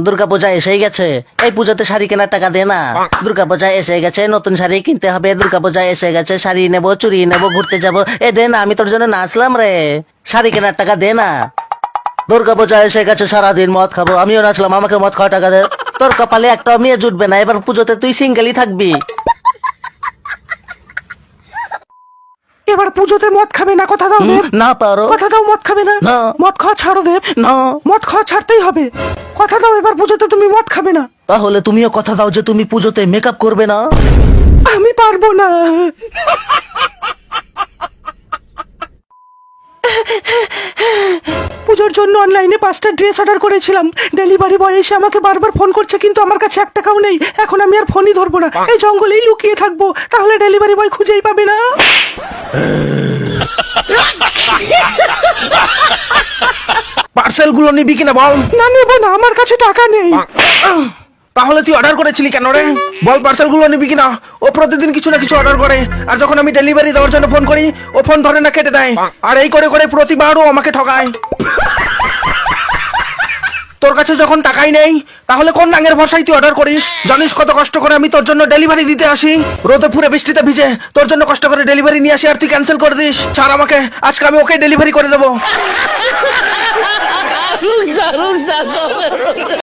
দুর্গাপূজা এসেই গেছে, এই পুজোতে শাড়ি কেনার টাকা দে না। দুর্গাপূজা এসে গেছে, নতুন শাড়ি কিনতে হবে। দুর্গাপূজা এসে গেছে, শাড়ি নেবো, চুড়ি নেবো, ঘুরতে যাবো। এ দে না, আমি তোর জন্য নাচলাম রে। শাড়ি কেনার টাকা দে না। দুর্গাপূজা এসে গেছে, সারাদিন মদ খাবো, আমিও নাচলাম, আমাকে মদ খাওয়া টাকা দে। তোর কপালে একটা মেয়ে জুটবে না, এবার পুজোতে তুই সিঙ্গেলই থাকবি। এবার পুজোতে মদ খাবে না, কথা দাও দেব। না পারো। কথা দাও মদ খাবে না। না। মদ খাওয়া ছাড়ো দেব। না। মদ খাওয়া ছাড়তেই হবে। কথা দাও এবার পুজোতে তুমি মদ খাবে না। তাহলে তুমিও কথা দাও যে তুমি পুজোতে মেকআপ করবে না। আমি পারবো না। পুজোর জন্য অনলাইনে 5টা ড্রেস অর্ডার করেছিলাম। ডেলিভারি বয় এসে আমাকে বারবার ফোন করছে, কিন্তু আমার কাছে 1 টাকাও নেই। এখন আমি আর ফোনই ধরবো না, এই জঙ্গলেই লুকিয়ে থাকবো, তাহলে ডেলিভারি বয় খুঁজেই পাবে না। পার্সেল গুলো নিবি কিনা বল। না নেবো না, আমার কাছে টাকা নেই। তাহলে তুই অর্ডার করেছিলি কেন রে? বল পার্সেল গুলো নিবি কিনা। ও প্রতিদিন কিছু না কিছু অর্ডার করে, আর যখন আমি ডেলিভারি দেওয়ার জন্য ফোন করি ও ফোন ধরে না, কেটে দেয়। আর এই করে করে প্রতিবারও আমাকে ঠকায়। তোর কাছে যখন টাকাই নেই, তাহলে কোন নাঙের ভরসায় তুই অর্ডার করিস? জানিস কত কষ্ট করে আমি তোর জন্য ডেলিভারি দিতে আসি, রোদে পুরে বৃষ্টিতে ভিজে তোর জন্য কষ্ট করে ডেলিভারি নিয়ে আসি, আর তুই ক্যান্সেল করে দিস। ছাড় আমাকে, আজকে আমি ওকে ডেলিভারি করে দেবো।